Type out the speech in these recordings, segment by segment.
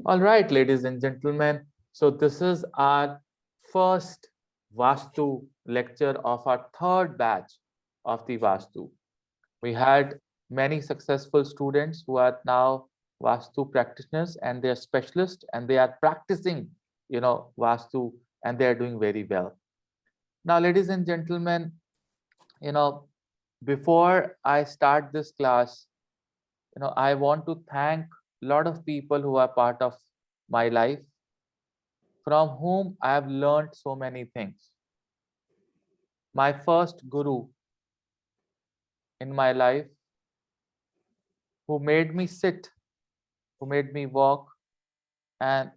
All right, ladies and gentlemen. So this is our first Vastu lecture of our third batch of the Vastu. We had many successful students who are now Vastu practitioners and they are specialists and they are practicing, Vastu and they are doing very well. Now, ladies and gentlemen, you know, before I start this class, I want to thank a lot of people who are part of my life from whom I have learned so many things. My first guru in my life, who made me sit, who made me walk, and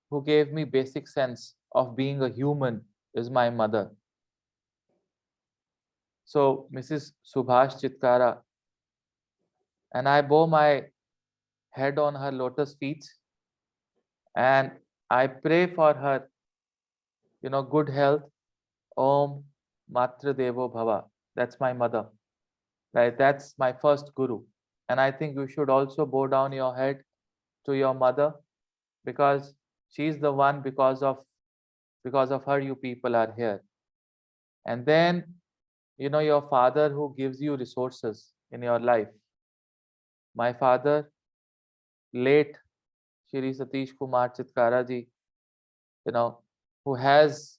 who gave me basic sense of being a human, is my mother. So, Mrs. Subhash Chitkara, and I bow my head on her lotus feet and I pray for her, good health. Om Matra Devo Bhava. That's my mother. Right? That's my first guru. And I think you should also bow down your head to your mother because she's the one because of her you people are here. And then your father who gives you resources in your life. My father, late Shri Satish Kumar Chitkara ji, who has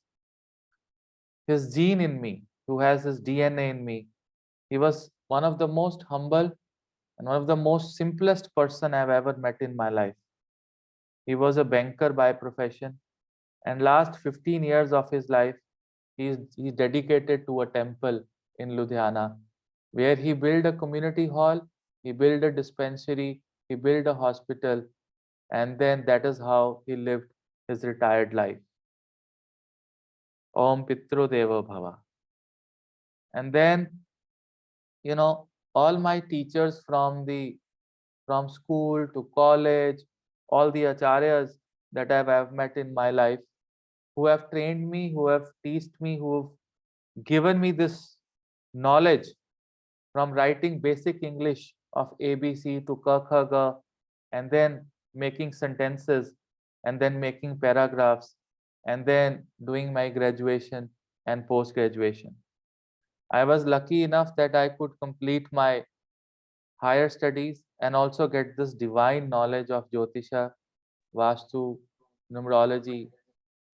his gene in me, who has his DNA in me. He was one of the most humble and one of the most simplest person I've ever met in my life. He was a banker by profession, and last 15 years of his life, he's dedicated to a temple in Ludhiana, where he built a community hall, he built a dispensary, he built a hospital, and then that is how he lived his retired life. Om Pitro Deva Bhava. And then, you know, all my teachers from school to college, all the acharyas that I've met in my life, who have trained me, who have taught me, who have given me this knowledge from writing basic English of ABC to Ka Kha Ga, and then making sentences, and then making paragraphs, and then doing my graduation and post graduation. I was lucky enough that I could complete my higher studies and also get this divine knowledge of Jyotisha, Vastu, numerology,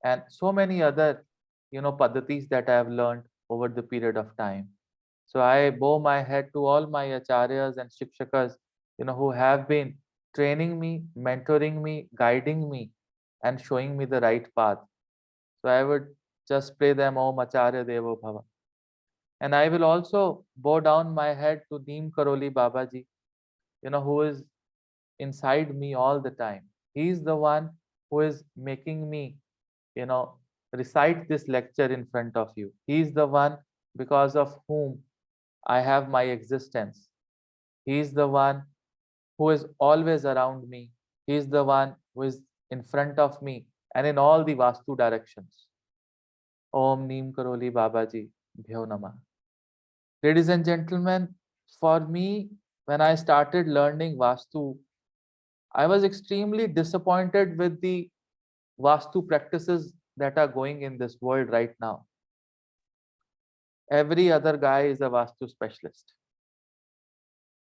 and so many other, padhatis that I have learned over the period of time. So I bow my head to all my acharyas and shikshakas, who have been training me, mentoring me, guiding me, and showing me the right path. So I would just pray them, Om Acharya Devo Bhava. And I will also bow down my head to Neem Karoli Babaji, who is inside me all the time. He is the one who is making me, you know, recite this lecture in front of you. He is the one because of whom I have my existence. He is the one who is always around me. He is the one who is in front of me and in all the Vastu directions. Om Neem Karoli Babaji Bhyo Namah. Ladies and gentlemen, for me, when I started learning Vastu, I was extremely disappointed with the Vastu practices that are going in this world right now. Every other guy is a Vastu specialist.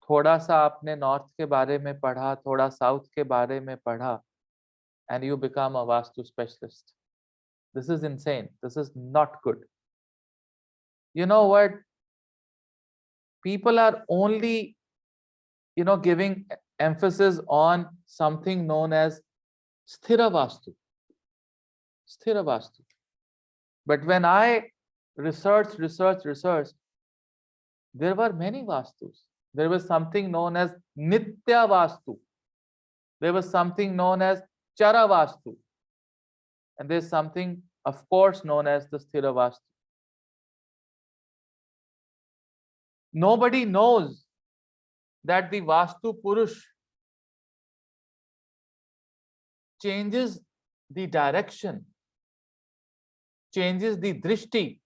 थोड़ा सा आपने north के बारे में पढ़ा, थोड़ा south के बारे में पढ़ा, and you become a Vastu specialist. This is insane. This is not good. You know what? People are only, giving emphasis on something known as Sthira Vastu. Sthira Vastu. But when I researched, there were many Vastus. There was something known as Nitya Vastu. There was something known as Chara Vastu. And there's something, of course, known as the Sthira Vastu. Nobody knows that the Vastu Purush changes the direction, changes the drishti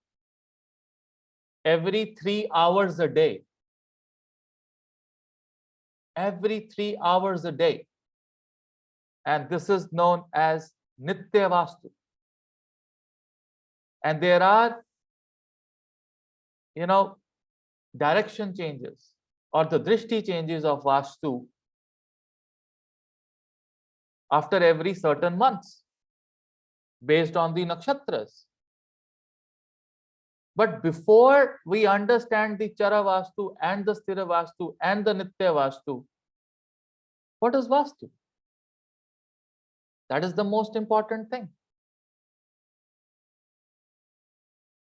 every 3 hours a day. Every 3 hours a day. and this is known as Nitya Vastu. And there are, direction changes or the drishti changes of Vastu after every certain months based on the nakshatras. But before we understand the Chara Vastu and the Sthira Vastu and the Nitya Vastu, what is Vastu? That is the most important thing.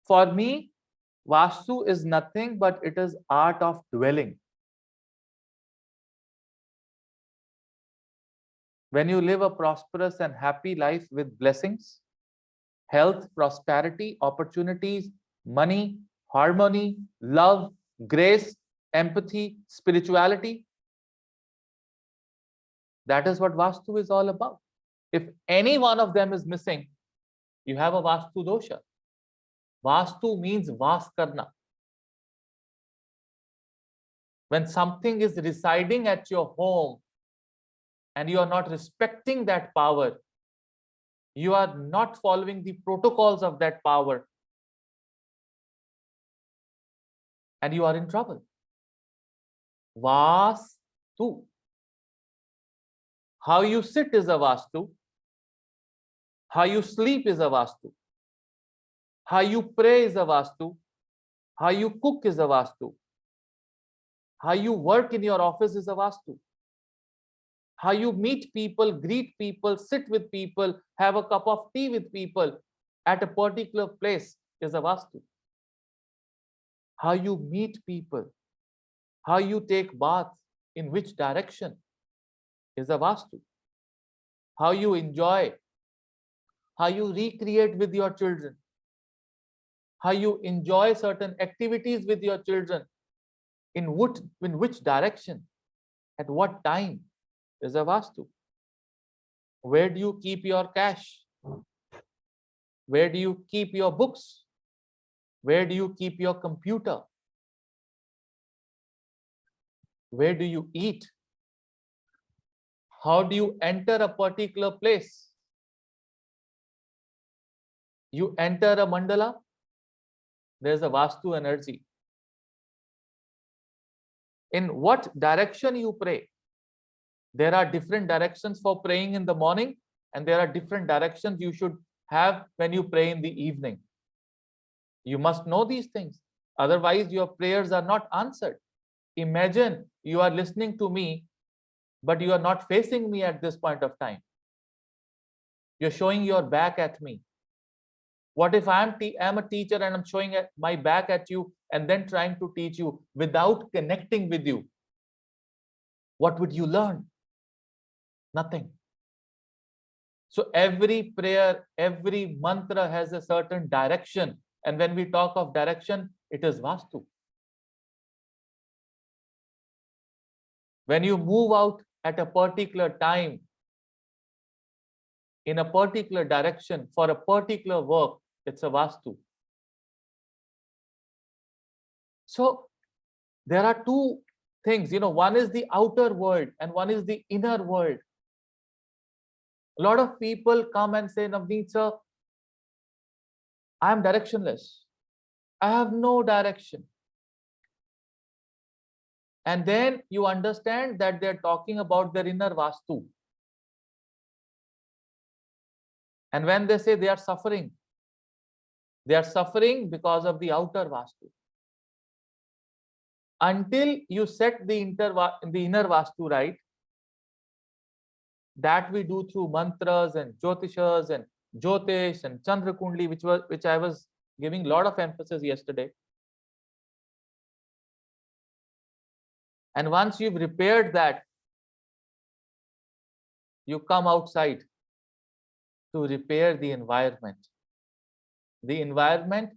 For me, Vastu is nothing but it is art of dwelling. When you live a prosperous and happy life with blessings, health, prosperity, opportunities, money, harmony, love, grace, empathy, spirituality, that is what Vastu is all about. If any one of them is missing, you have a Vastu dosha. Vastu means vas karna. When something is residing at your home and you are not respecting that power, you are not following the protocols of that power, and you are in trouble. Vastu. How you sit is a Vastu. How you sleep is a Vastu. How you pray is a Vastu. How you cook is a Vastu. How you work in your office is a Vastu. How you meet people, greet people, sit with people, have a cup of tea with people at a particular place is a Vastu. How you meet people, how you take bath, in which direction is a Vastu. How you enjoy, how you recreate with your children, how you enjoy certain activities with your children, in which direction, at what time is a Vastu. Where do you keep your cash? Where do you keep your books? Where do you keep your computer? Where do you eat? How do you enter a particular place? You enter a mandala, there's a Vastu energy. In what direction you pray? There are different directions for praying in the morning, and there are different directions you should have when you pray in the evening. You must know these things. Otherwise, your prayers are not answered. Imagine you are listening to me, but you are not facing me at this point of time. You're showing your back at me. What if I'm a teacher and I'm showing my back at you and then trying to teach you without connecting with you? What would you learn? Nothing. So every prayer, every mantra has a certain direction. And when we talk of direction, it is Vastu. When you move out at a particular time, in a particular direction, for a particular work, it's a Vastu. So there are two things, one is the outer world and one is the inner world. A lot of people come and say, Navneet sir, I am directionless. I have no direction. And then you understand that they're talking about their inner Vastu. And when they say they are suffering because of the outer Vastu. Until you set the inner Vastu right, that we do through mantras and Jyotishas and Jyotish and Chandra Kundli, which I was giving a lot of emphasis yesterday. And once you've repaired that, you come outside to repair the environment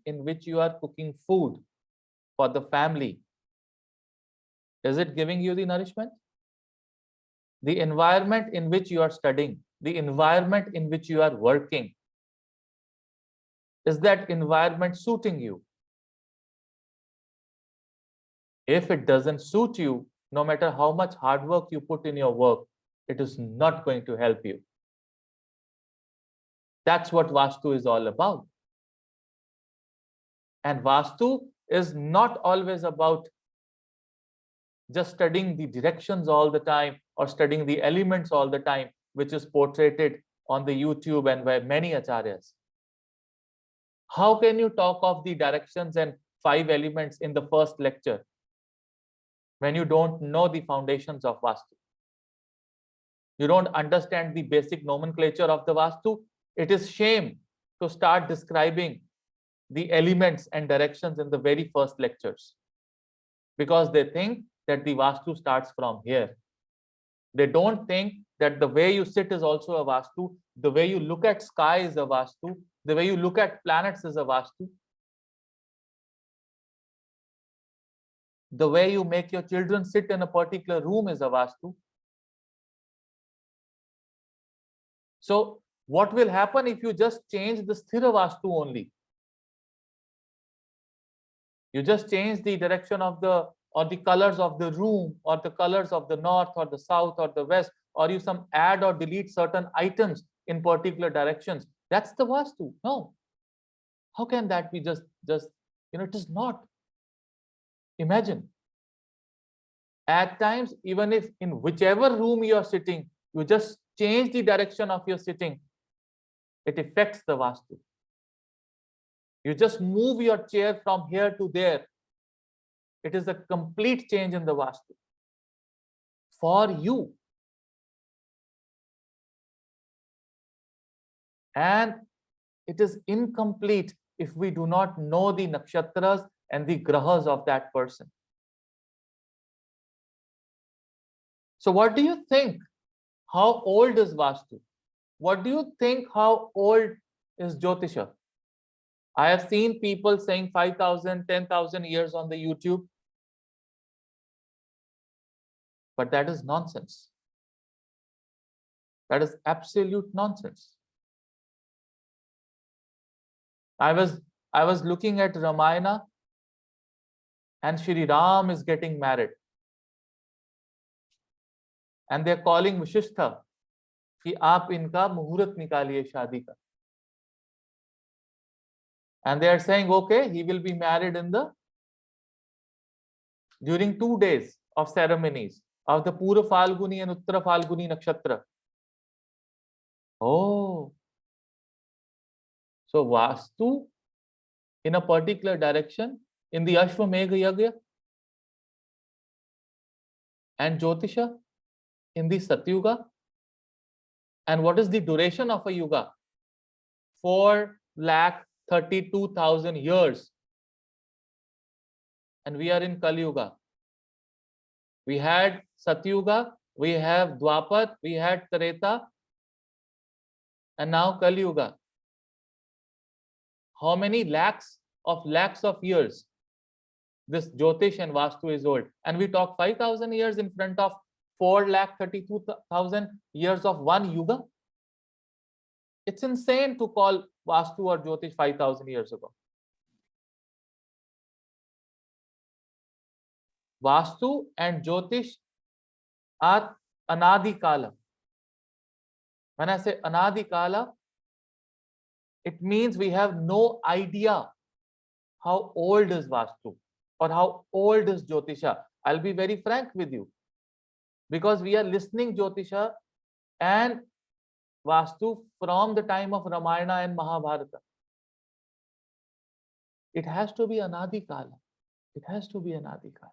in which you are cooking food for the family. Is it giving you the nourishment? The environment in which you are studying, the environment in which you are working, is that environment suiting you? If it doesn't suit you, no matter how much hard work you put in your work, it is not going to help you. That's what Vastu is all about. And Vastu is not always about just studying the directions all the time or studying the elements all the time, which is portrayed on the YouTube and by many acharyas. How can you talk of the directions and 5 elements in the first lecture when you don't know the foundations of Vastu? You don't understand the basic nomenclature of the Vastu. It is shame to start describing the elements and directions in the very first lectures, because they think that the Vastu starts from here. They don't think that the way you sit is also a Vastu, the way you look at sky is a Vastu, the way you look at planets is a Vastu, the way you make your children sit in a particular room is a Vastu. So what will happen if you just change the Sthira Vastu only? You just change the direction of the or the colors of the room or the colors of the north or the south or the west, or you some add or delete certain items in particular directions. That's the Vastu. No. How can that be just it is not. Imagine. At times, even if in whichever room you are sitting, you just change the direction of your sitting, it affects the Vastu. You just move your chair from here to there. It is a complete change in the Vastu for you. And it is incomplete if we do not know the nakshatras and the grahas of that person. So what do you think? How old is Vastu? What do you think how old is Jyotisha? I have seen people saying 5,000, 10,000 years on the YouTube. But that is nonsense. That is absolute nonsense. I was looking at Ramayana, and Shri Ram is getting married. And they're calling Vishistha कि आप इनका मुहूर्त निकालिए शादी का. And they are saying, okay, he will be married during 2 days of ceremonies of the Pura Falguni and Uttara Falguni nakshatra. Oh, so Vastu in a particular direction in the Ashwamegha Yagya, and Jyotisha in the Satyuga. And what is the duration of a yuga? 4,32,000 years. And we are in Kali Yuga. We had Satyuga, we have Dwapar, we had Treta, and now Kali Yuga. How many lakhs of years this Jyotish and Vastu is old? And we talk 5,000 years in front of 4,32,000 years of one yuga. It's insane to call Vastu or Jyotish 5,000 years ago. Vastu and Jyotish are Anadi Kala. When I say Anadi Kala, it means we have no idea how old is Vastu or how old is Jyotisha. I'll be very frank with you, because we are listening Jyotisha and Vastu from the time of Ramayana and Mahabharata. It has to be Anadi Kala. It has to be Anadi Kala.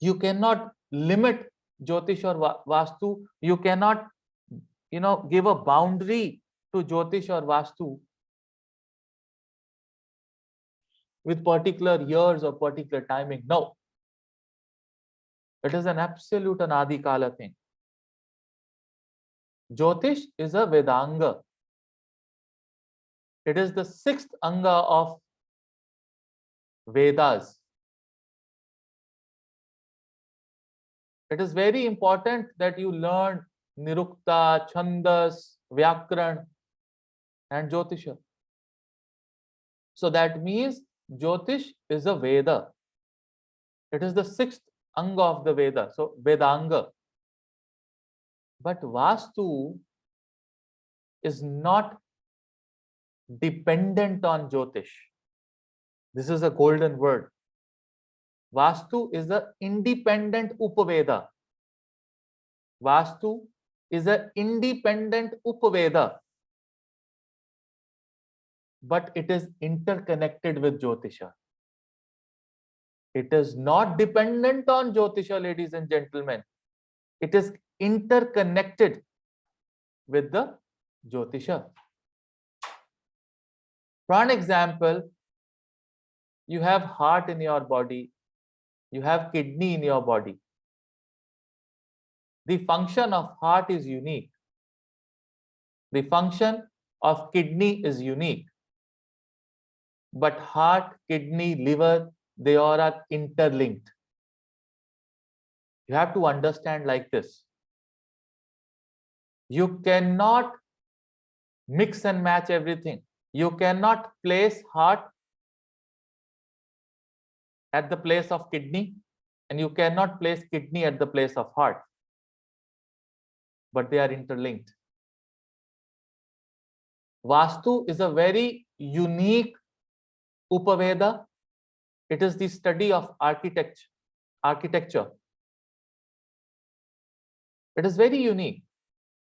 You cannot limit Jyotish or Vastu. You cannot, give a boundary to Jyotish or Vastu with particular years or particular timing. No. It is an absolute Anadi Kala thing. Jyotish is a Vedanga. It is the 6th Anga of Vedas. It is very important that you learn Nirukta, Chandas, Vyakran, and Jyotisha. So that means Jyotish is a Veda. It is the 6th Anga of the Veda. So Vedanga. But Vastu is not dependent on Jyotish. This is a golden word. Vastu is an independent Upaveda. Vastu is an independent Upaveda, but it is interconnected with Jyotisha. It is not dependent on Jyotisha, ladies and gentlemen. It is interconnected with the Jyotisha. For an example, you have heart in your body, you have kidney in your body. The function of heart is unique. The function of kidney is unique. But heart, kidney, liver, they all are interlinked. You have to understand like this. You cannot mix and match everything. You cannot place heart at the place of kidney, and you cannot place kidney at the place of heart. But they are interlinked. Vastu is a very unique Upaveda. It is the study of architecture. It is very unique.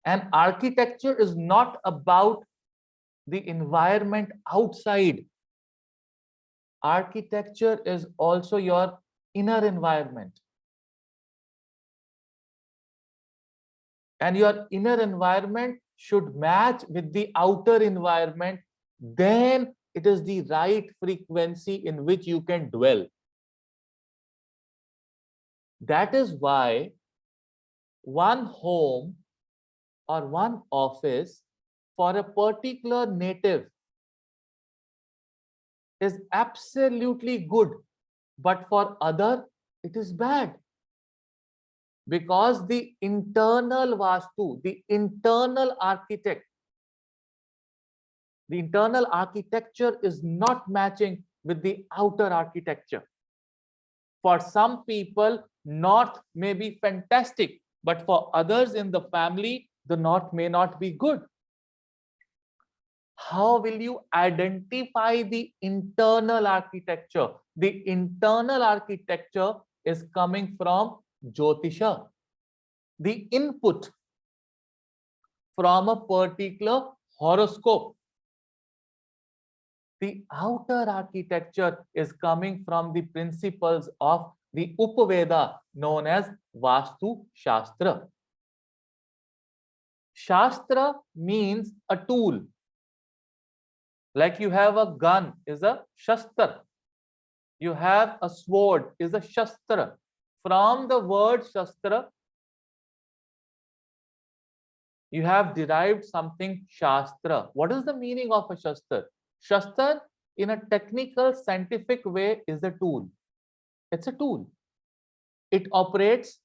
And architecture is not about the environment outside. Architecture is also your inner environment. And your inner environment should match with the outer environment. Then it is the right frequency in which you can dwell. That is why one home or one office for a particular native is absolutely good, but for other it is bad. Because the internal Vastu, the internal architecture is not matching with the outer architecture. For some people, north may be fantastic, but for others in the family, the north may not be good. How will you identify the internal architecture? The internal architecture is coming from Jyotisha. The input from a particular horoscope. The outer architecture is coming from the principles of the Upaveda known as Vastu Shastra. Shastra means a tool. Like you have a gun is a shastra. You have a sword is a shastra. From the word shastra, you have derived something shastra. What is the meaning of a shastra? Shastra, in a technical, scientific way, is a tool. It's a tool. It operates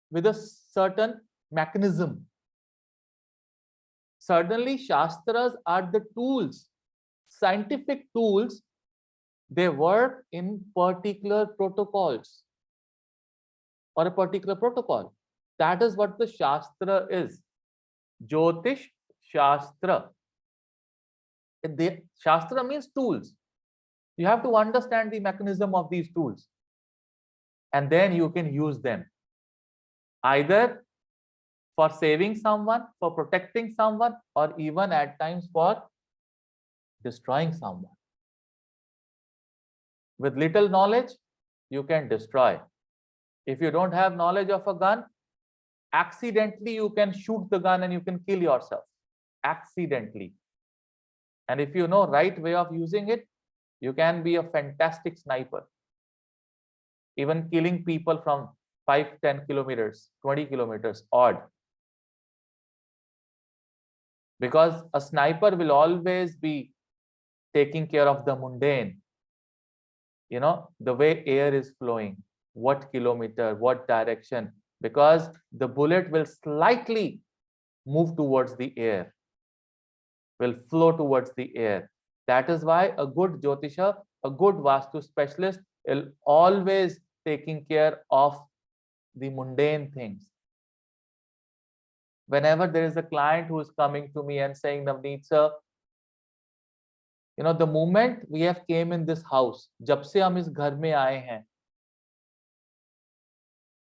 with a certain mechanism. Certainly, shastras are the tools, scientific tools. They work in particular protocols or a particular protocol. That is what the shastra is. Jyotish Shastra. Shastra means tools. You have to understand the mechanism of these tools. And then you can use them. Either for saving someone, for protecting someone, or even at times for destroying someone. With little knowledge, you can destroy. If you don't have knowledge of a gun, accidentally you can shoot the gun and you can kill yourself. Accidentally. And if you know right way of using it, you can be a fantastic sniper. Even killing people from 5, 10 kilometers, 20 kilometers odd. Because a sniper will always be taking care of the mundane. You know, the way air is flowing, what kilometer, what direction, because the bullet will slightly move towards the air, will flow towards the air. That is why a good Jyotisha, a good Vastu specialist will always taking care of the mundane things. Whenever there is a client who is coming to me and saying, Navneet sir, the moment we have came in this house, जब से हम इस घर में आए हैं,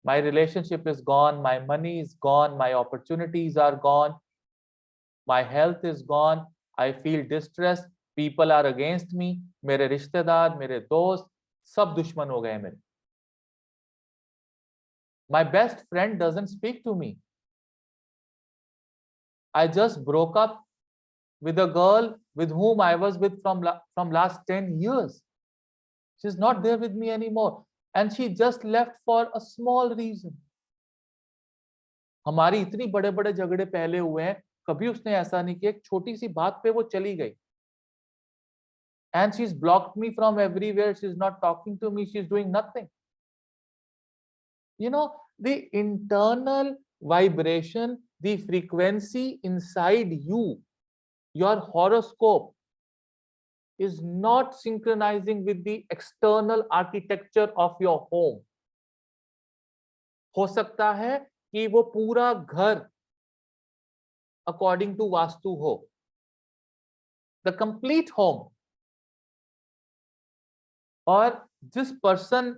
my relationship is gone, my money is gone, my opportunities are gone, my health is gone, I feel distressed, people are against me, मेरे रिश्तेदार, मेरे दोस्त, सब दुश्मन हो गए मेरे. My best friend doesn't speak to me. I just broke up with a girl with whom I was with from last 10 years. She's not there with me anymore. And she just left for a small reason. हमारी इतनी बड़े बड़े झगड़े पहले हुए हैं, कभी उसने ऐसा नहीं किया, एक छोटी सी बात पे वो चली गई. And she's blocked me from everywhere. She's not talking to me. She's doing nothing. The internal vibration, the frequency inside you, your horoscope, is not synchronizing with the external architecture of your home. हो सकता है कि वो पूरा घर according to vastu हो, the complete home. और जिस पर्सन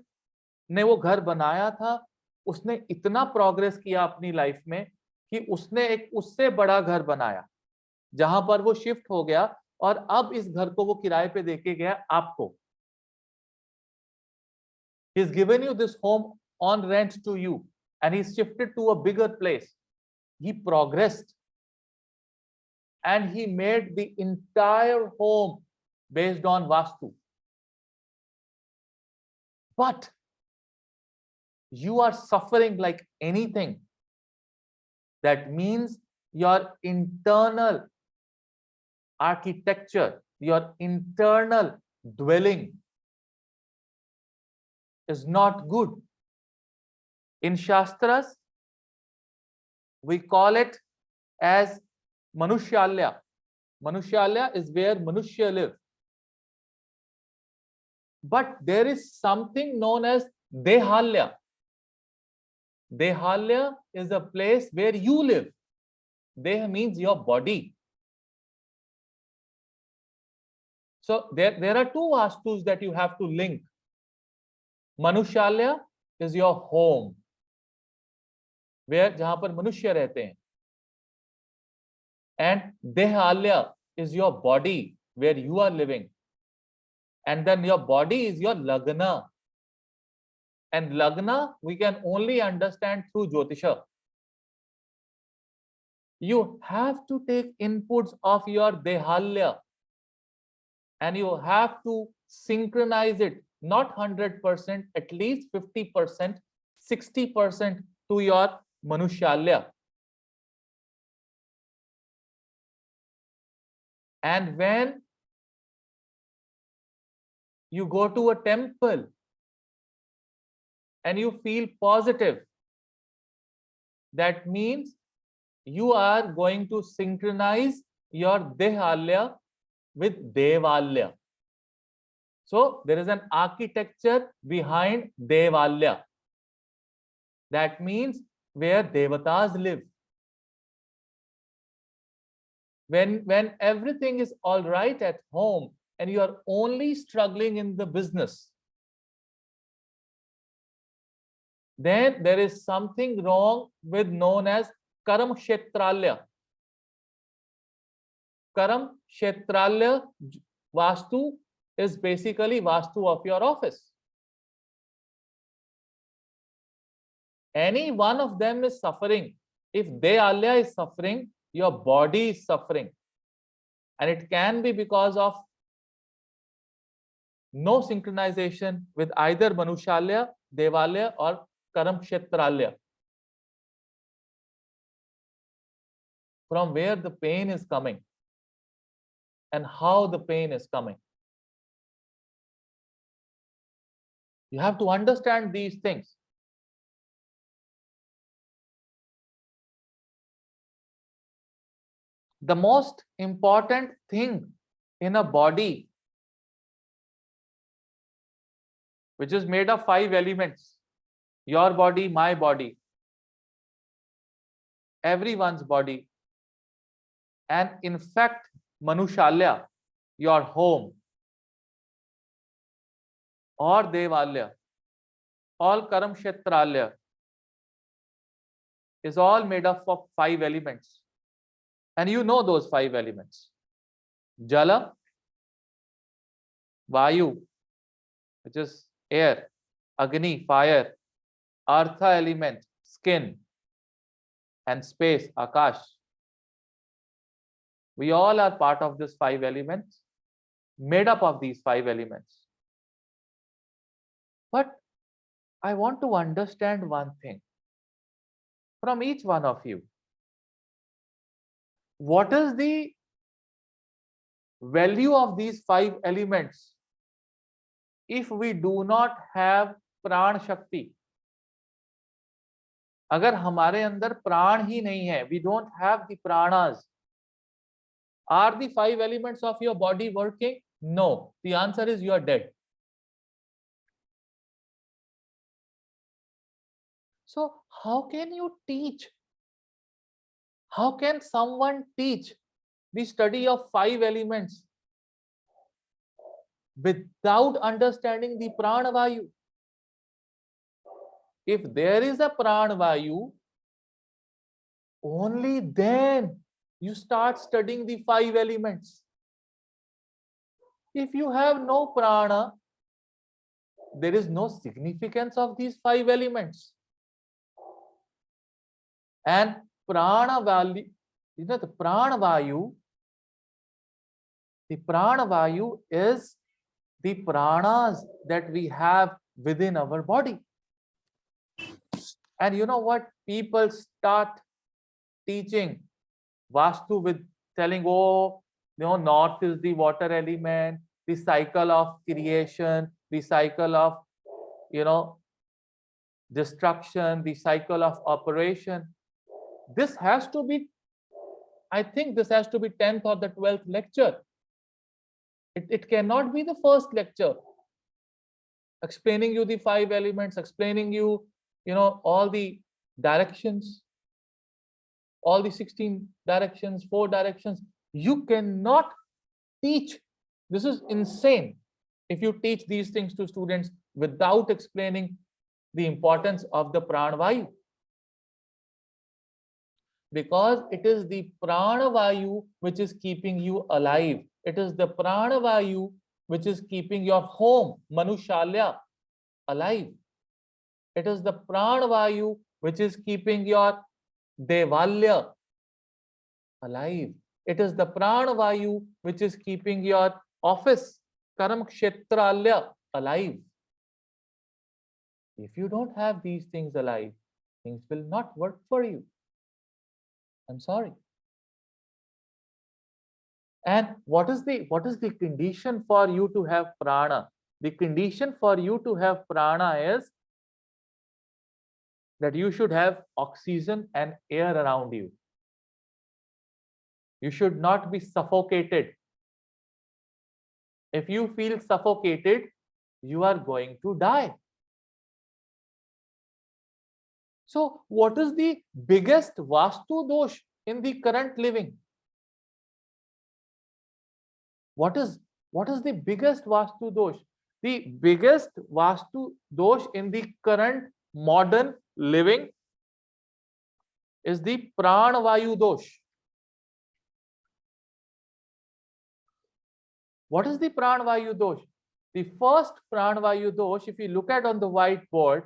ने वो घर बनाया था, उसने इतना प्रोग्रेस किया अपनी लाइफ में कि उसने एक उससे बड़ा घर बनाया, जहां पर वो शिफ्ट हो गया और अब इस घर को वो किराए पे देके गया आपको. He's given you this home on rent to you and he's shifted to a bigger place. He progressed and he made the entire home based on Vastu. But you are suffering like anything. That means your internal architecture, your internal dwelling is not good. In shastras, we call it as Manushyalya. Manushyalya is where Manushya live. But there is something known as Dehalya. Dehalya is a place where you live. Deh means your body. So there are two Vastus that you have to link. Manushyalya is your home, where जहां पर मनुष्य रहते हैं. And Dehalya is your body, where you are living. And then your body is your Lagna. And Lagna we can only understand through Jyotisha. You have to take inputs of your Dehalya and you have to synchronize it, not 100%, at least 50%, 60% to your Manushyalya. And when you go to a temple and you feel positive, that means you are going to synchronize your Dehalya with Devalya. So there is an architecture behind Devalya. That means where Devatas live. When everything is all right at home and you are only struggling in the business, then there is something wrong with known as Karam Kshetralya. Karam Kshetralya Vastu is basically Vastu of your office. Any one of them is suffering. If Dehalya is suffering, your body is suffering. And it can be because of no synchronization with either Manushyalya, Devalya or Karam Kshetralya. From where the pain is coming and how the pain is coming. You have to understand these things. The most important thing in a body, which is made of 5 elements, your body, my body, everyone's body. And in fact, Manushalya, your home, or Devalya, all Karam Kshetralya, is all made up of 5 elements. And you know those 5 elements. Jala, Vayu, which is air, Agni, fire, Artha element, skin, and space, Akash. We all are part of this 5 elements, made up of these 5 elements. But I want to understand one thing from each one of you. What is the value of these 5 elements if we do not have प्राण शक्ति? अगर हमारे अंदर प्राण ही नहीं है, we don't have the pranas, are the 5 elements of your body working? No. The answer is you are dead. So how can you teach? How can someone teach the study of 5 elements without understanding the prana vayu? If there is a prana vayu, only then you start studying the 5 elements. If you have no prana, there is no significance of these 5 elements. And prana vayu, the prana vayu is the pranas that we have within our body. And you know what? People start teaching Vastu with telling, oh, north is the water element, the cycle of creation, the cycle of, destruction, the cycle of operation. This has to be, I think this has to be 10th or the 12th lecture. It cannot be the first lecture. Explaining you the 5 elements, explaining you, all the directions, all the 16 directions, 4 directions. You cannot teach. This is insane if you teach these things to students without explaining the importance of the prana vayu. Because it is the prana vayu which is keeping you alive. It is the prana vayu which is keeping your home, Manushalya, alive. It is the prana vayu which is keeping your Devalya alive. It is the prana vayu which is keeping your office, Karam Kshetralya, alive. If you don't have these things alive, things will not work for you. I'm sorry. And what is the condition for you to have prana? The condition for you to have prana is that you should have oxygen and air around you. You should not be suffocated. If you feel suffocated, you are going to die. So what is the biggest Vastu dosh in the current living? What is the biggest Vastu dosh? The biggest Vastu dosh in the current modern living is the Prana Vayu dosh. What is the Prana Vayu dosh? The first Prana Vayu dosh, if you look at on the whiteboard,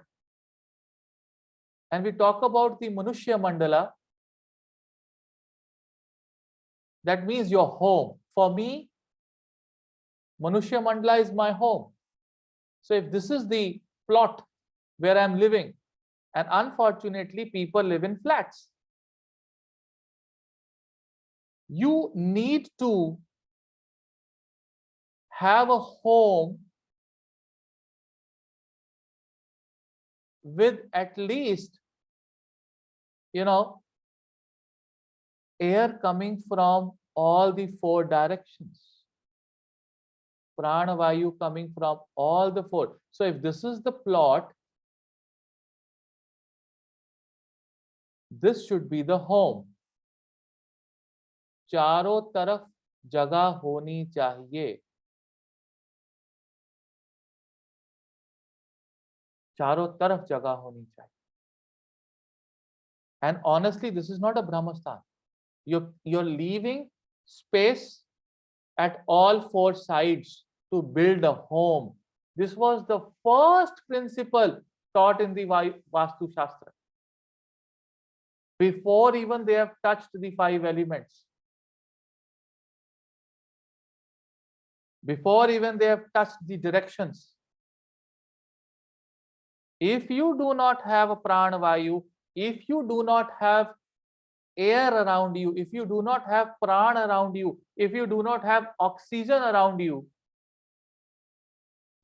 and we talk about the Manushya Mandala, that means your home. For me, Manushya Mandala is my home. So if this is the plot where I'm living, and unfortunately people live in flats, you need to have a home with at least, air coming from all the 4 directions. Prana Vayu coming from all the 4. So if this is the plot, This should be the home. चारों तरफ जगह होनी चाहिए. चारों तरफ जगह होनी चाहिए. And honestly, this is not a Brahmastan. You're leaving space at all four sides to build a home. This was the first principle taught in the Vastu Shastra. Before even they have touched the five elements. Before even they have touched the directions. If you do not have a prana vayu, if you do not have air around you, if you do not have prana around you, if you do not have oxygen around you,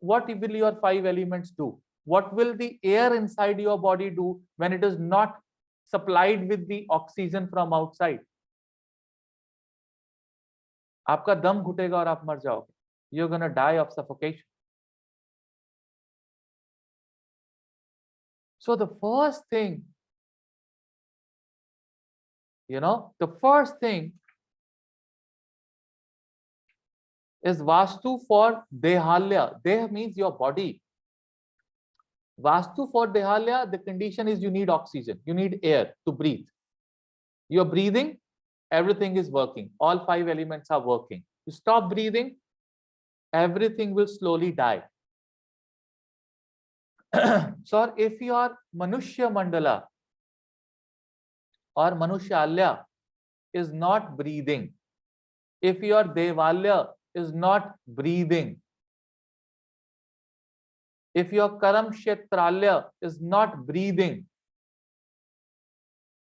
what will your five elements do? What will the air inside your body do when it is not supplied with the oxygen from outside? आपका दम घुटेगा और आप मर जाओगे. You're gonna die of suffocation. So the first thing, the first thing is Vastu for Dehalya. Deh means your body. Vastu for Dehalya, the condition is you need oxygen, you need air to breathe. You're breathing, everything is working. All five elements are working. You stop breathing, everything will slowly die. So if your Manushya Mandala or Manushyalya is not breathing, if your Devalya is not breathing, if your Karam Kshetralya is not breathing,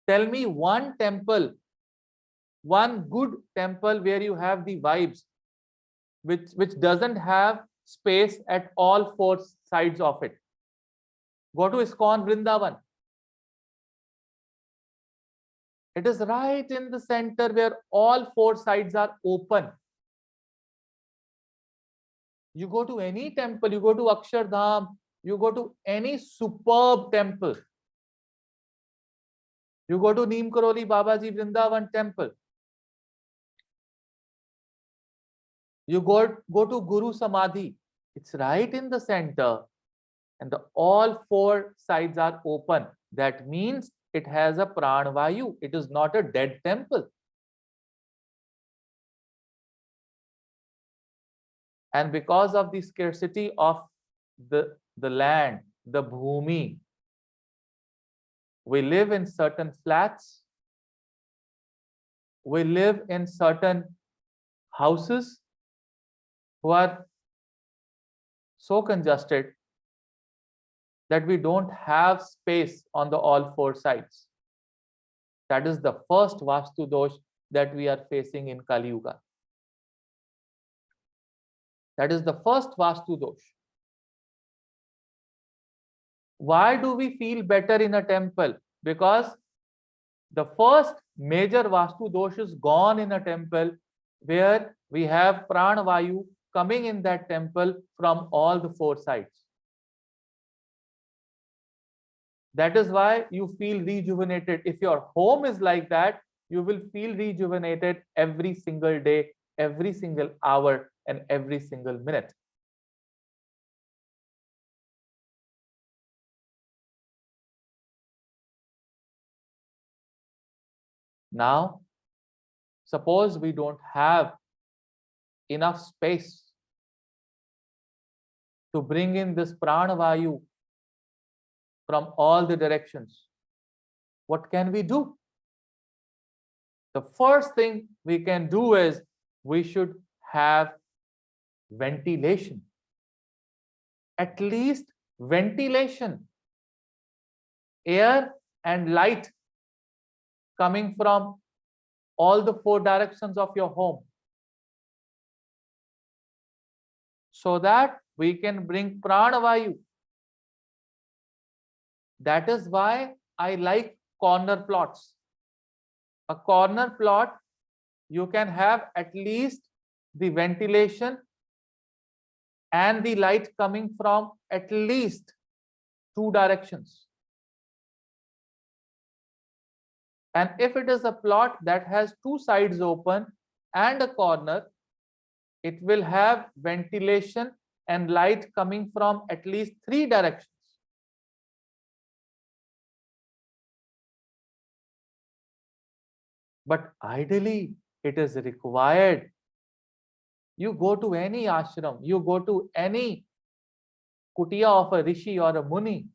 tell me one temple, one good temple where you have the vibes, which doesn't have space at all four sides of it. Go to ISKCON Vrindavan. It is right in the center where all four sides are open. You go to any temple, you go to Akshardham, you go to any superb temple. You go to Neem Karoli Babaji Vrindavan temple. You go to Guru Samadhi. It's right in the center and all four sides are open. That means it has a pranavayu. It is not a dead temple. And because of the scarcity of the land, the bhumi, we live in certain flats, we live in certain houses who are so congested that we don't have space on the all four sides. That is the first Vastu dosh that we are facing in Kali Yuga. That is the first Vastu dosh. Why do we feel better in a temple? Because the first major Vastu dosh is gone in a temple where we have Pranavayu coming in that temple from all the four sides. That is why you feel rejuvenated. If your home is like that, you will feel rejuvenated every single day, every single hour, and every single minute. Now, suppose we don't have enough space to bring in this pranavayu from all the directions. What can we do? The first thing we can do is we should have ventilation. At least ventilation, air and light coming from all the four directions of your home, so that we can bring pranavayu. That is why I like corner plots. A corner plot, you can have at least the ventilation and the light coming from at least two directions. And if it is a plot that has two sides open and a corner, it will have ventilation and light coming from at least three directions. But ideally, it is required. You go to any ashram, you go to any kutia of a rishi or a muni,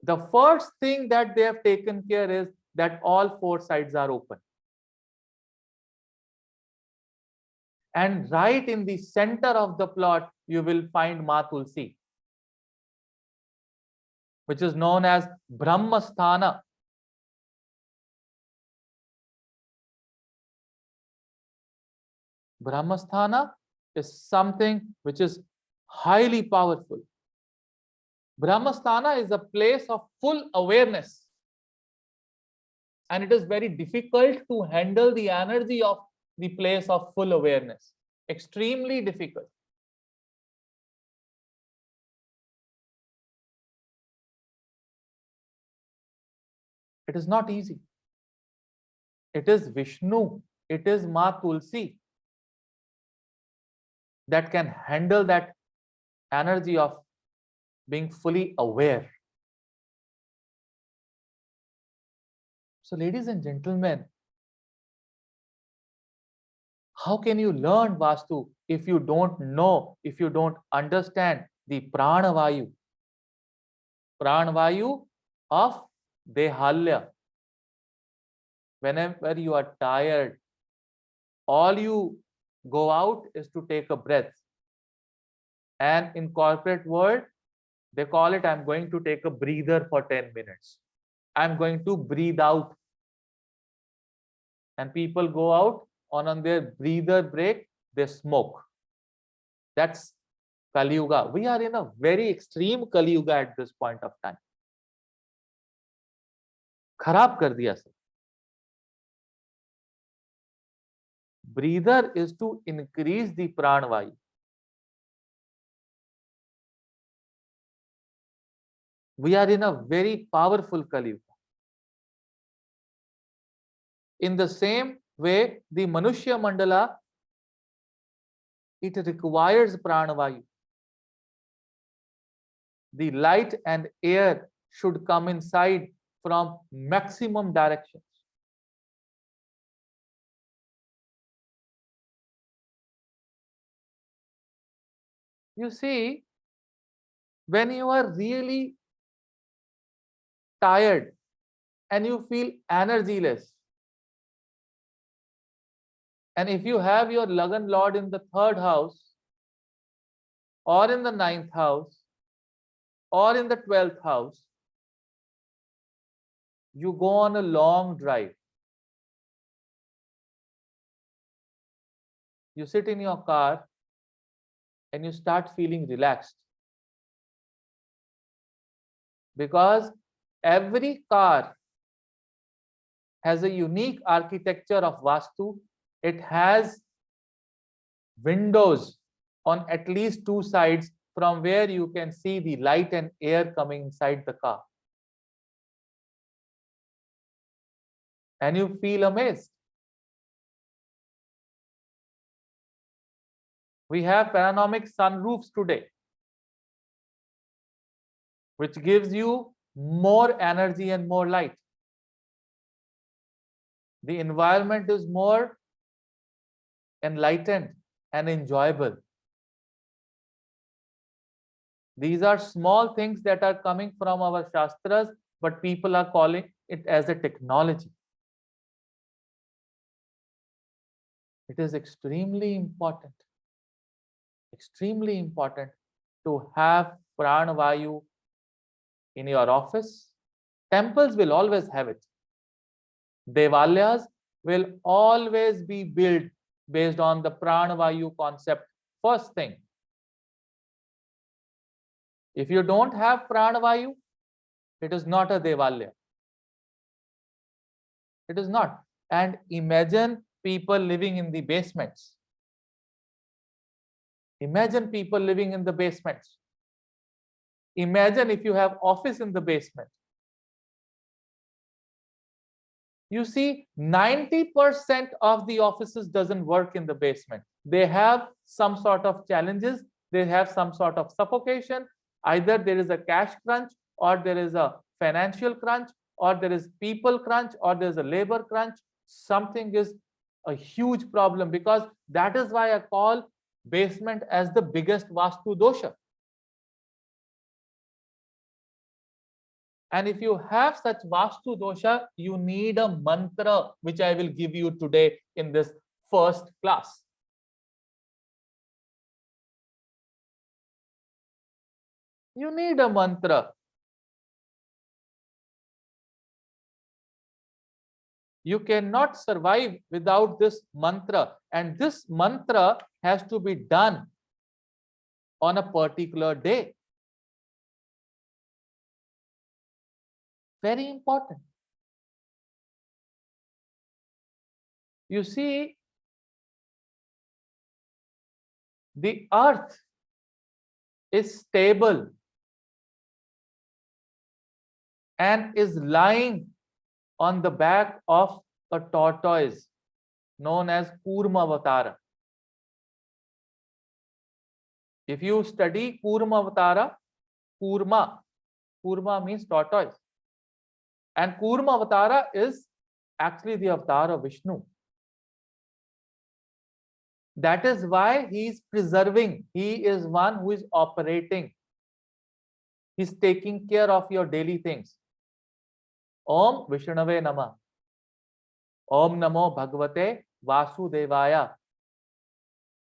the first thing that they have taken care is that all four sides are open. And right in the center of the plot, you will find Ma Tulsi, which is known as Brahmasthana. Brahmasthana is something which is highly powerful. Brahmasthana is a place of full awareness. And it is very difficult to handle the energy of the place of full awareness. Extremely difficult. It is not easy. It is Vishnu, it is Ma Tulsi that can handle that energy of being fully aware. So, ladies and gentlemen, how can you learn Vastu if you don't know, if you don't understand the Pranavayu? Pranavayu of Dehalya. Whenever you are tired, all you go out is to take a breath. And in corporate world, they call it, I'm going to take a breather for 10 minutes. I'm going to breathe out. And people go out on their breather break, they smoke. That's Kali Yuga. We are in a very extreme Kali Yuga at this point of time. खराब कर दिया सब. Breather is to increase the pranavayu. We are in a very powerful Kali Yuga. In the same way, the Manushya Mandala, it requires pranavayu. The light and air should come inside from maximum directions. You see, when you are really tired and you feel energyless, and if you have your Lagan Lord in the 3rd house, or in the 9th house, or in the 12th house, you go on a long drive. You sit in your car and you start feeling relaxed. Because every car has a unique architecture of Vastu. It has windows on at least two sides from where you can see the light and air coming inside the car. And you feel amazed. We have panoramic sunroofs today, which gives you more energy and more light. The environment is more enlightened and enjoyable. These are small things that are coming from our shastras, but people are calling it as a technology. It is extremely important to have pranavayu in your office. Temples will always have it. Devalayas will always be built based on the pranavayu concept. First thing, if you don't have pranavayu, it is not a devalaya. It is not. And imagine people living in the basements. Imagine people living in the basements. Imagine if you have office in the basement. You see, 90% of the offices doesn't work in the basement. They have some sort of challenges. They have some sort of suffocation. Either there is a cash crunch, or there is a financial crunch, or there is people crunch, or there is a labor crunch. Something is a huge problem, because that is why I call basement as the biggest Vastu dosha. And if you have such Vastu dosha, you need a mantra, which I will give you today in this first class. You need a mantra. You cannot survive without this mantra. And this mantra has to be done on a particular day. Very important. You see, the earth is stable and is lying on the back of a tortoise known as Kurma Avatara. If you study Kurma Avatara, Kurma means tortoise. And Kurma Avatara is actually the avatar of Vishnu. That is why he is preserving. He is one who is operating. He's taking care of your daily things. Om Vishnave Namah. Om Namo Bhagavate Vasudevaya.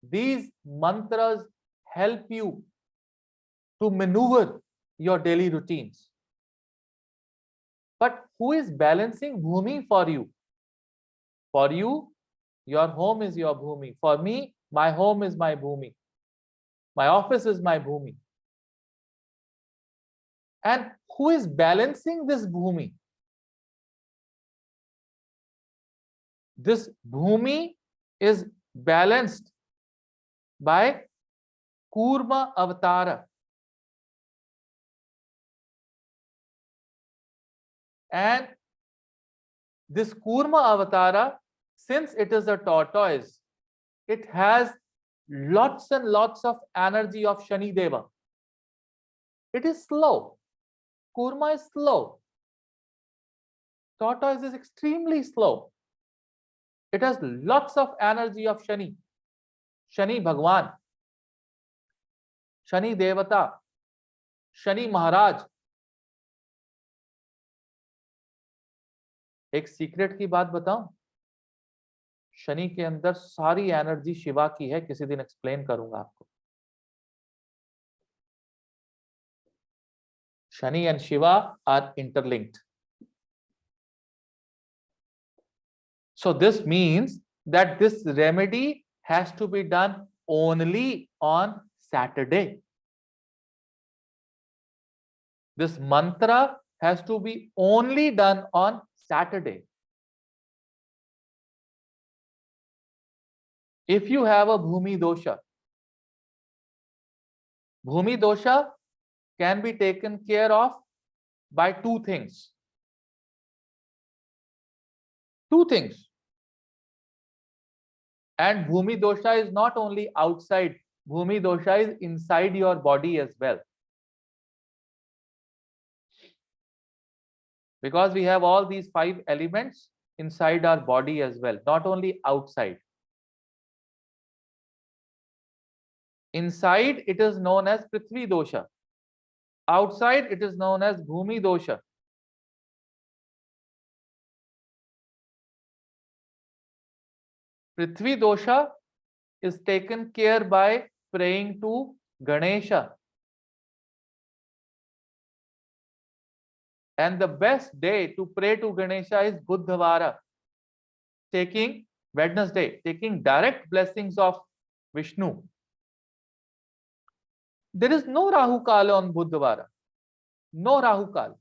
These mantras help you to maneuver your daily routines. But who is balancing Bhumi for you? For you, your home is your Bhumi. For me, my home is my Bhumi. My office is my Bhumi. And who is balancing this Bhumi? This Bhumi is balanced by Kurma Avatara. And this Kurma Avatara, since it is a tortoise, it has lots and lots of energy of Shani Deva. It is slow. Kurma is slow. Tortoise is extremely slow. It has lots of energy of Shani. Shani Bhagwan, Shani Devata, Shani Maharaj. एक secret की बात बताऊं, शनि के अंदर सारी energy Shiva की है, किसी दिन एक्सप्लेन करूंगा आपको. Shani and Shiva are interlinked. So this means that this remedy has to be done only on Saturday. This mantra has to be only done on Saturday. If you have a Bhumi dosha can be taken care of by two things. Two things. And Bhumi dosha is not only outside, Bhumi dosha is inside your body as well. Because we have all these 5 elements inside our body as well, not only outside. Inside it is known as Prithvi dosha. Outside it is known as Bhumi dosha. Prithvi dosha is taken care by praying to Ganesha. And the best day to pray to Ganesha is Buddhavara, taking Wednesday, taking direct blessings of Vishnu. There is no Rahu Kala on Buddhavara. No Rahu Kala.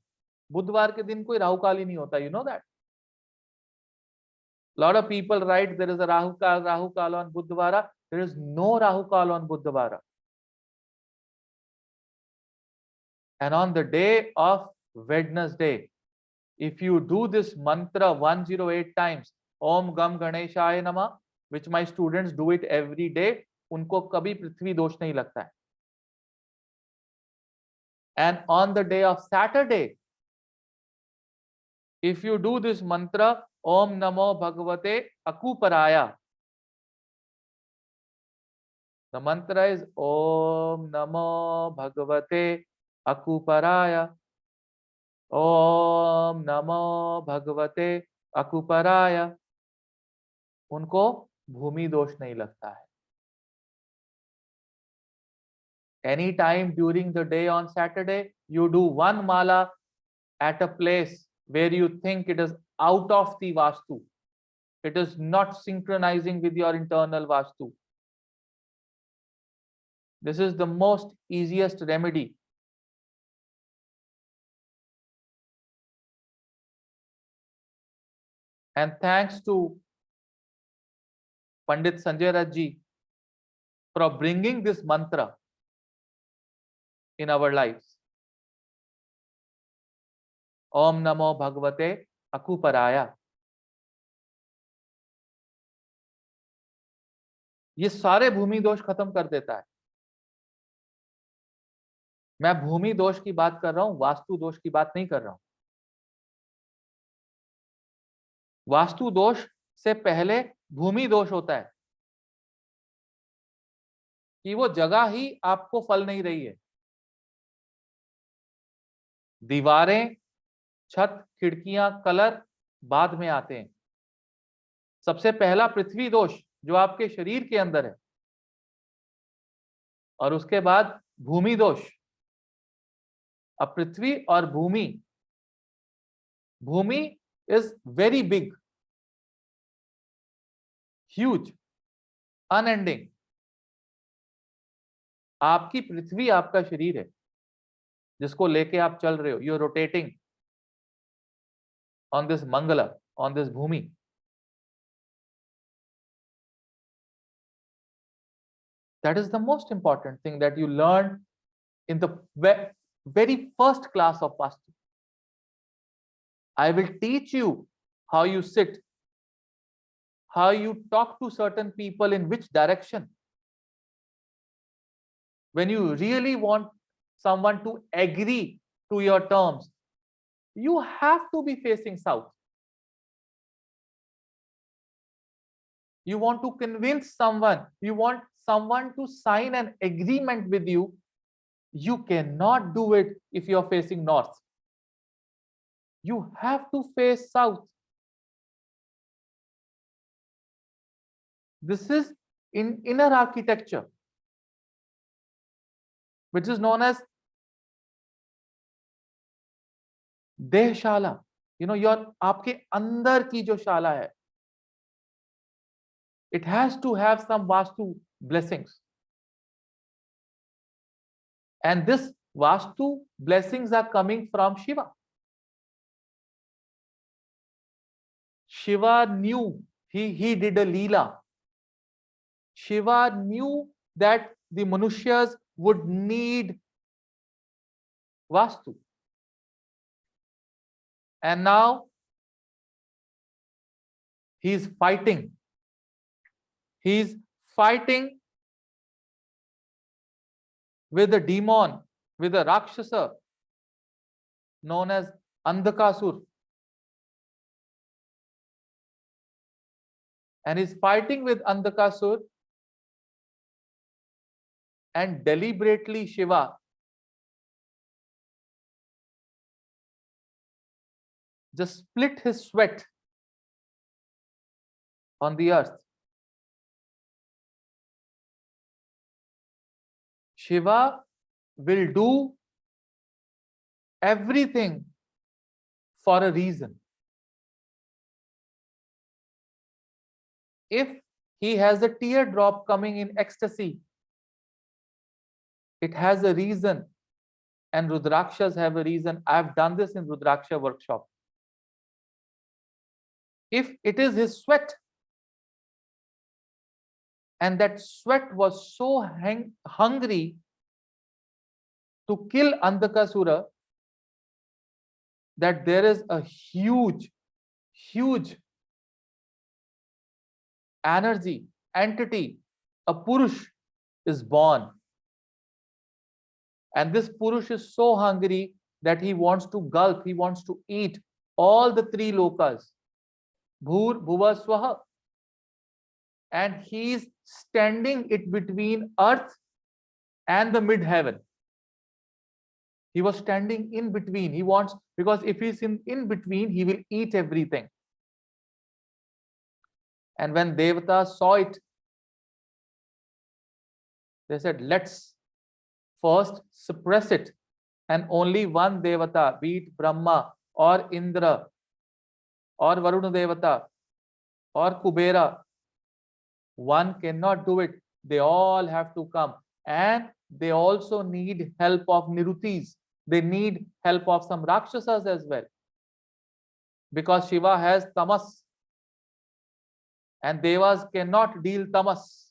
बुधवार के दिन कोई राहु काल ही नहीं होता. You know that. Lot of people write there is a Rahu Kal on Buddhavara. There is no Rahu Kal on Buddhavara. And on the day of Wednesday, If you do this mantra 108 times, Om Gam Ganeshaya Nama, which my students do it every day, उनको कभी पृथ्वी दोष नहीं लगता है. And on the day of Saturday, if you do this mantra, Om Namo Bhagavate Akuparaya, the mantra is Om Namo Bhagavate Akuparaya. Om Namo Bhagavate Akuparaya. उनको भूमि दोष नहीं लगता है. Any time during the day on Saturday, you do one mala at a place where you think it is out of the Vastu. It is not synchronizing with your internal Vastu. This is the most easiest remedy. And thanks to Pandit Sanjay Rajji for bringing this mantra in our lives. Om Namo Bhagavate Akuparaya. ये सारे भूमि दोष खत्म कर देता है. मैं भूमि दोष की बात कर रहा हूं, वास्तु दोष की बात नहीं कर रहा हूं. वास्तु दोष से पहले भूमि दोष होता है कि वो जगह ही आपको फल नहीं रही है. दीवारें, छत, खिड़कियां, कलर बाद में आते हैं. सबसे पहला पृथ्वी दोष जो आपके शरीर के अंदर है, और उसके बाद भूमि दोष. अब पृथ्वी और भूमि, भूमि is very big, huge, unending. आपकी पृथ्वी आपका शरीर है जिसको लेके आप चल रहे हो. You are rotating on this Mangala, on this Bhumi. That is the most important thing that you learn in the very first class of Vastu. I will teach you how you sit, how you talk to certain people, in which direction. When you really want someone to agree to your terms, you have to be facing south. You want to convince someone, you want someone to sign an agreement with you, you cannot do it if you are facing north. You have to face south. This is in inner architecture, which is known as देहशाला. your आपके अंदर की जो शाला है, it has to have some Vastu blessings. And this Vastu blessings are coming from Shiva. Shiva knew, he did a Leela. Shiva knew that the Manushyas would need Vastu. And now he is fighting. He is fighting with a demon, with a Rakshasa known as Andhakasur. And he's fighting with Andhakasur, and deliberately Shiva just split his sweat on the earth. Shiva will do everything for a reason. If he has a teardrop coming in ecstasy, it has a reason, and Rudrakshas have a reason. I have done this in Rudraksha workshop. If it is his sweat, and that sweat was so hungry to kill Andhakasura, that there is a huge, huge energy, entity, a Purush is born. And this Purush is so hungry that he wants to gulp, he wants to eat all the three lokas, Bhur, Bhuva, Swaha. And he is standing it between earth and the mid heaven. He was standing in between. He wants, because if he's in between, he will eat everything. And when Devatas saw it, they said, let's first suppress it. And only one Devata, be it Brahma or Indra or Varuna Devata or Kubera, one cannot do it. They all have to come. And they also need help of Nirutis. They need help of some Rakshasas as well. Because Shiva has tamas. And Devas cannot deal tamas.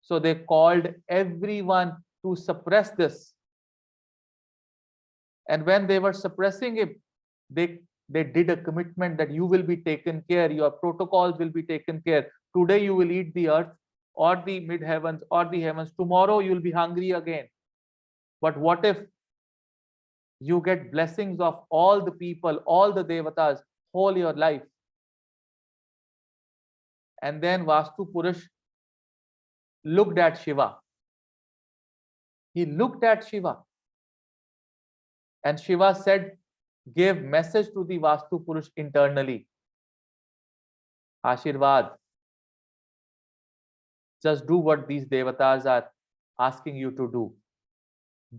So they called everyone to suppress this. And when they were suppressing it, they did a commitment that you will be taken care, your protocols will be taken care. Today you will eat the earth or the mid heavens or the heavens. Tomorrow you will be hungry again. But what if you get blessings of all the people, all the devatas, whole your life? And then Vastu Purush looked at Shiva. He looked at Shiva. And Shiva said, gave message to the Vastu Purush internally. Ashirvad. Just do what these devatas are asking you to do.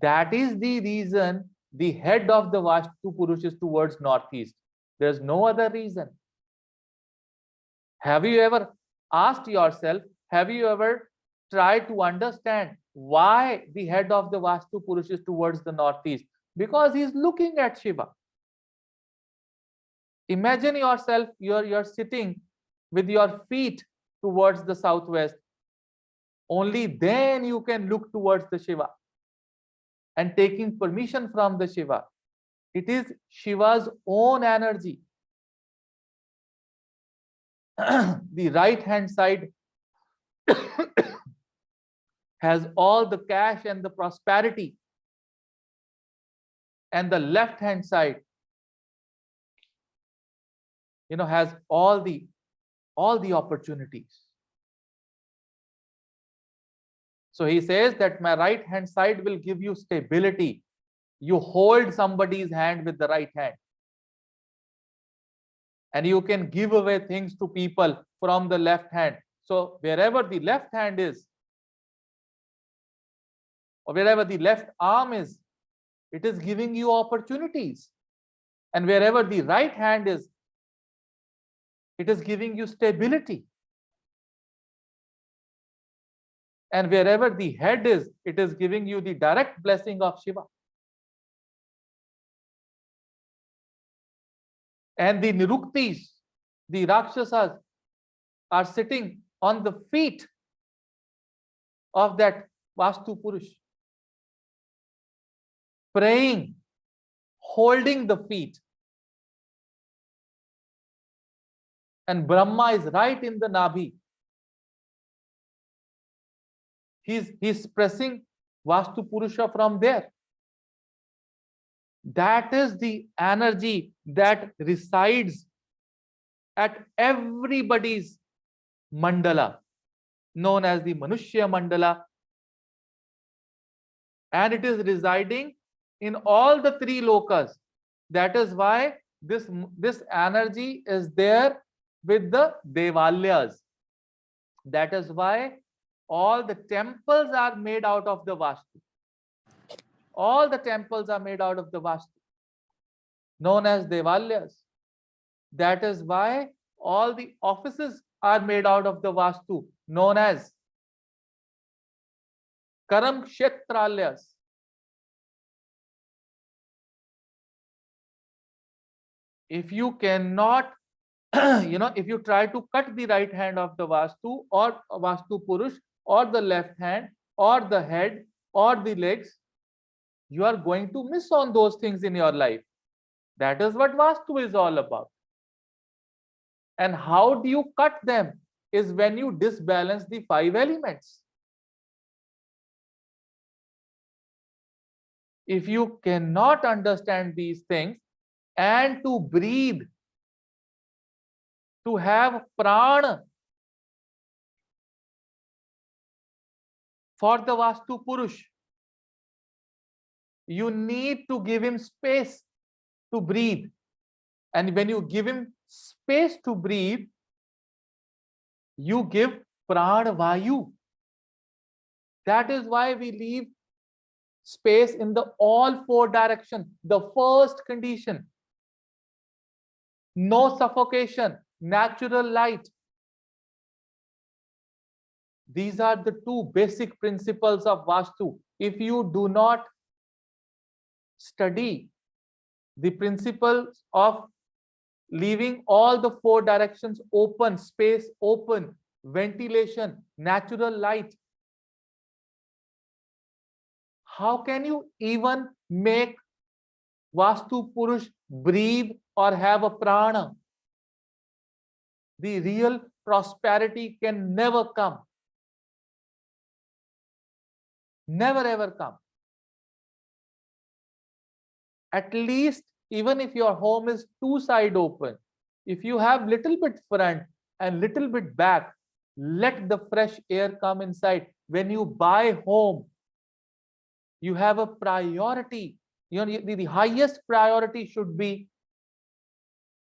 That is the reason the head of the Vastu Purush is towards northeast. There's no other reason. Have you ever asked yourself, have you ever tried to understand why the head of the Vastu Purush is towards the northeast? Because he's looking at Shiva. Imagine yourself, you're sitting with your feet towards the southwest. Only then you can look towards the Shiva and taking permission from the Shiva. It is Shiva's own energy. The right hand side has all the cash and the prosperity, and the left hand side has all the opportunities. So he says that my right hand side will give you stability. You hold somebody's hand with the right hand, and you can give away things to people from the left hand. So wherever the left hand is, or wherever the left arm is, it is giving you opportunities. And wherever the right hand is, it is giving you stability. And wherever the head is, it is giving you the direct blessing of Shiva. And the Niruktis, the Rakshasas, are sitting on the feet of that Vastu Purush, praying, holding the feet. And Brahma is right in the Nabhi. He's pressing Vastu Purusha from there. That is the energy that resides at everybody's mandala, known as the Manushya Mandala. And it is residing in all the three lokas. That is why this energy is there with the Devalyas. That is why all the temples are made out of the Vastu. All the temples are made out of the Vastu, known as Devalyas. That is why all the offices are made out of the Vastu, known as Karam Kshetralyas. If you cannot, if you try to cut the right hand of the Vastu or Vastu Purush, or the left hand, or the head, or the legs, you are going to miss on those things in your life. That is what Vastu is all about. And how do you cut them? Is when you disbalance the five elements. If you cannot understand these things and to breathe, to have prana for the Vastu Purush, you need to give him space to breathe. And when you give him space to breathe, you give prana vayu. That is why we leave space in the all four directions. The first condition, no suffocation, natural light. These are the two basic principles of Vastu. If you do not study the principles of leaving all the four directions open, space open, ventilation, natural light, how can you even make Vastu Purush breathe or have a prana? The real prosperity can never come. Never ever come. At least, even if your home is two side open, if you have little bit front and little bit back, let the fresh air come inside. When you buy home, you have a priority. You know, the highest priority should be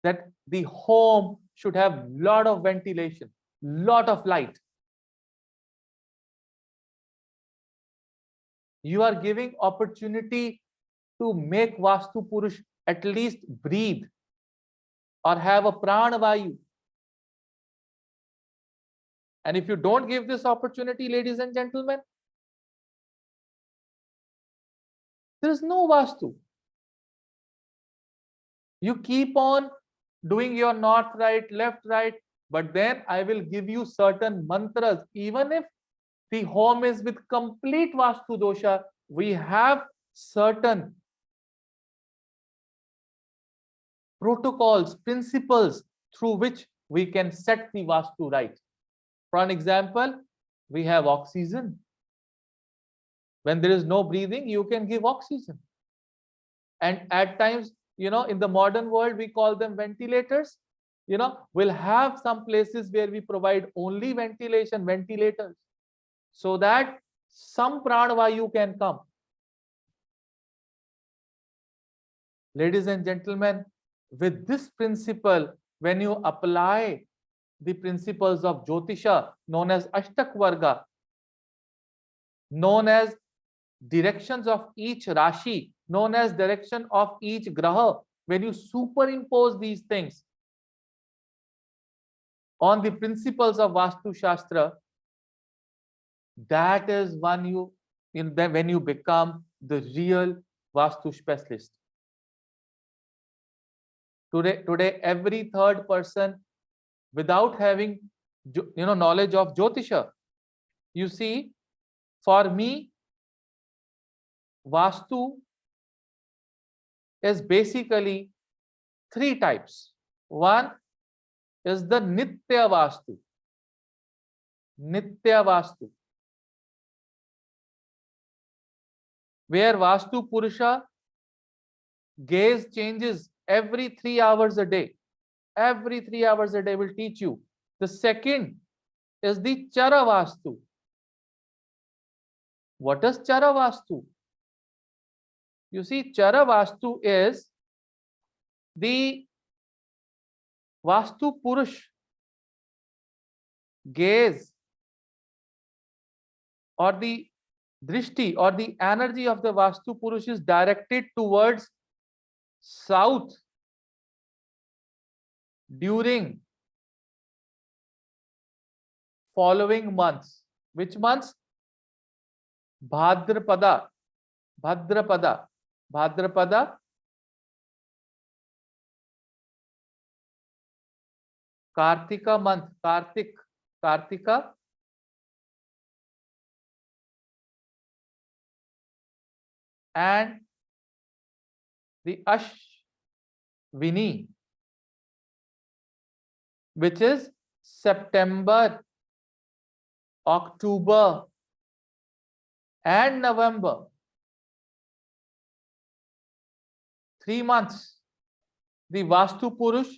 that the home should have lot of ventilation, lot of light. You are giving opportunity to make Vastu Purush at least breathe or have a prana vayu. And if you don't give this opportunity, ladies and gentlemen, there is no Vastu. You keep on doing your north, right, left, right, but then I will give you certain mantras. Even if the home is with complete Vastu dosha, we have certain protocols, principles through which we can set the Vastu right. For an example, we have oxygen. When there is no breathing, you can give oxygen. And at times, you know, in the modern world, we call them ventilators. You know, we'll have some places where we provide only ventilation, ventilators, so that some pranavayu can come. Ladies and gentlemen, with this principle, when you apply the principles of Jyotisha, known as Ashtak Varga, known as directions of each Rashi, known as direction of each Graha, when you superimpose these things on the principles of Vastu Shastra, that is when you become the real Vastu specialist. Today, every third person, without having knowledge of Jyotisha, you see, for me, Vastu is basically three types. One is the Nitya Vastu. Nitya Vastu, where Vastu Purusha gaze changes every 3 hours a day. Every 3 hours a day will teach you. The second is the Chara Vastu. What is Chara Vastu? You see, Chara Vastu is the Vastu Purush gaze or the drishti or the energy of the Vastu Purush is directed towards south during following months. Which months? Bhadrapada, Bhadrapada, Bhadrapada, Kartika month, Kartika, and the Vini, which is September, October, and November. 3 months. The Vastu Purush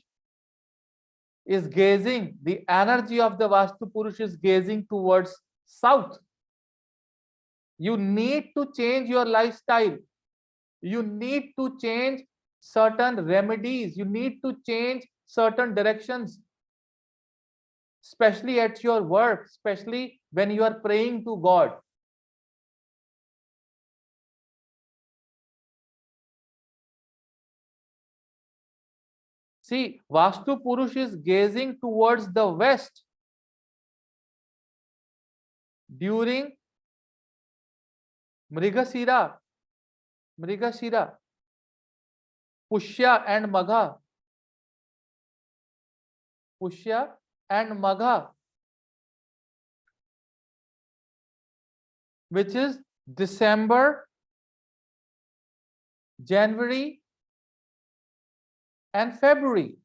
is gazing, the energy of the Vastu Purush is gazing towards south. You need to change your lifestyle. You need to change certain remedies. You need to change certain directions, especially at your work, especially when you are praying to God. See, Vastu Purush is gazing towards the west during Mrigasira, Pushya and Magha, Pushya and Magha, which is December, January, and February.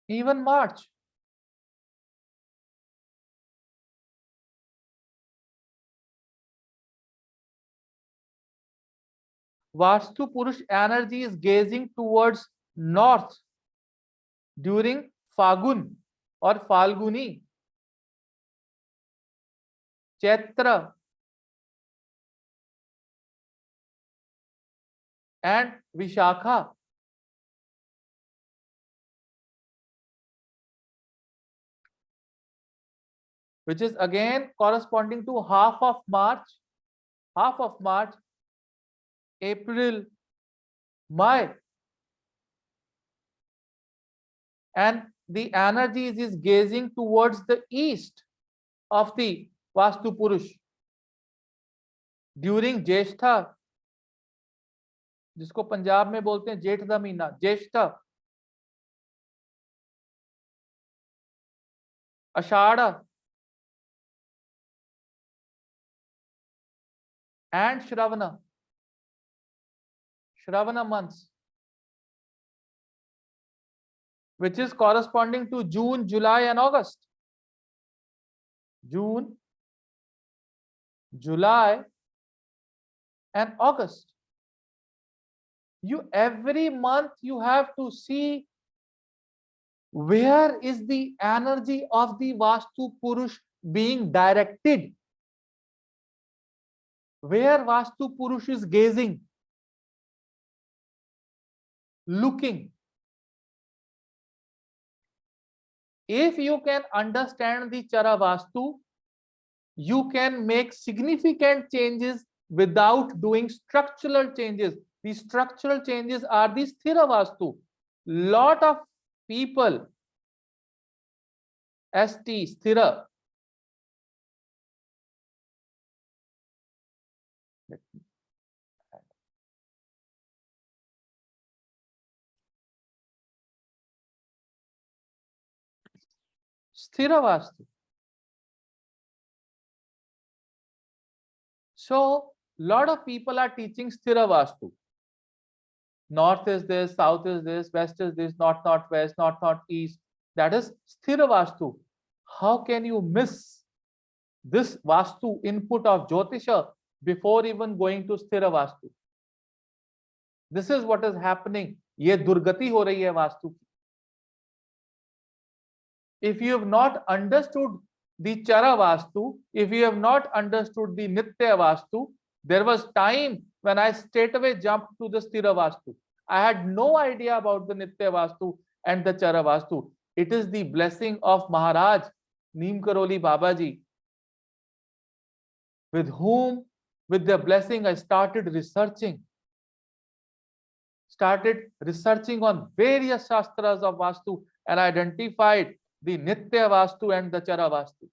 Even March. Vastu Purush energy is gazing towards north during Fagun or Falguni, Chaitra, and Vishakha. Which is again corresponding to half of March, April, May. And the energies is gazing towards the east of the Vastu Purush during Jyeshtha, जिसको पंजाब में बोलते हैं जेठ दा महीना, ज्येष्ठ, आषाढ़, and Shravana months, which is corresponding to June, July, and August. June, July, and August. You every month you have to see where is the energy of the Vastu Purush being directed, where Vastu Purush is gazing, looking. If you can understand the Chara Vastu, you can make significant changes without doing structural changes. The structural changes are the Sthira Vastu. Lot of people, ST, Sthira. Sthira Vastu. So, lot of people are teaching Sthira Vastu. North is this, south is this, west is this, north, northwest, north, northeast. That is Sthira Vastu. How can you miss this Vastu input of Jyotisha before even going to Sthira Vastu? This is what is happening. ये दुर्गति हो रही है वास्तु की. If you have not understood the Chara Vastu, if you have not understood the Nitya Vastu, there was time when I straight away jumped to the Sthira Vastu. I had no idea about the Nitya Vastu and the Chara Vastu. It is the blessing of Maharaj Neem Karoli Babaji, with their blessing, I started researching on various shastras of Vastu and identified the Nitya Vastu and the Chara Vastu.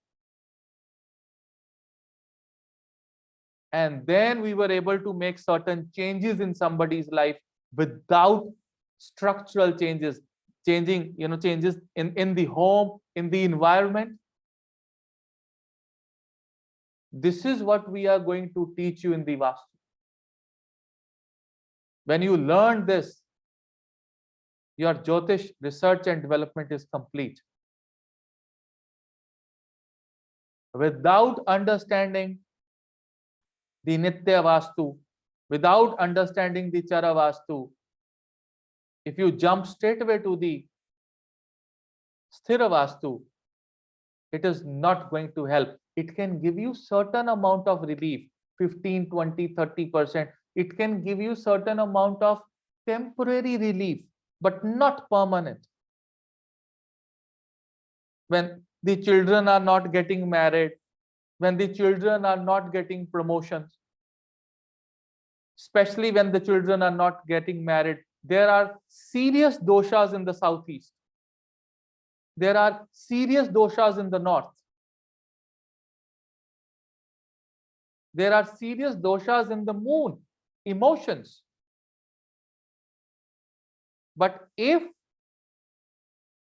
And then we were able to make certain changes in somebody's life without structural changes, changes in the home, in the environment. This is what we are going to teach you in the Vastu. When you learn this, your Jyotish research and development is complete. Without understanding the Nitya Vastu, without understanding the Chara Vastu, if you jump straight away to the Sthira Vastu, it is not going to help. It can give you certain amount of relief, 15, 20, 30%. It can give you certain amount of temporary relief, but not permanent. When the children are not getting married, when the children are not getting promotions, especially when the children are not getting married, there are serious doshas in the southeast. There are serious doshas in the north. There are serious doshas in the moon, emotions. But if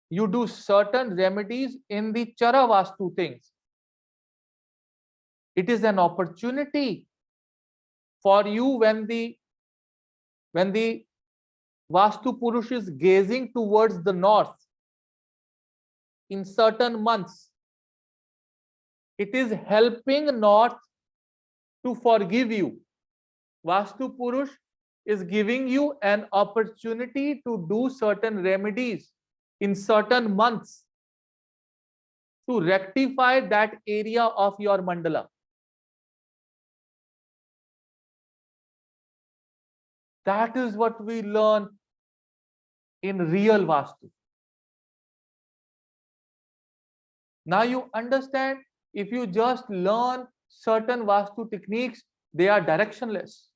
you do certain remedies in the Chara Vastu things, it is an opportunity for you when the Vastu Purush is gazing towards the north in certain months. It is helping north to forgive you. Vastu Purush is giving you an opportunity to do certain remedies in certain months to rectify that area of your mandala. That is what we learn in real Vastu. Now you understand, if you just learn certain Vastu techniques, they are directionless.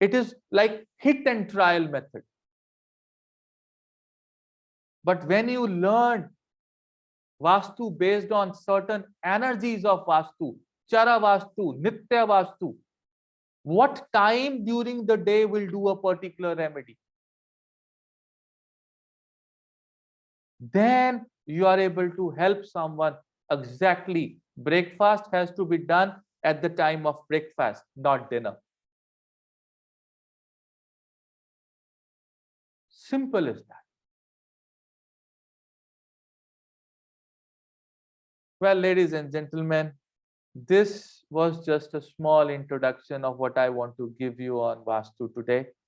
It is like hit and trial method. But when you learn Vastu based on certain energies of Vastu, Chara Vastu, Nitya Vastu, what time during the day will do a particular remedy, then you are able to help someone. Exactly, breakfast has to be done at the time of breakfast, not dinner. Simple as that. Well, ladies and gentlemen, this was just a small introduction of what I want to give you on Vastu today.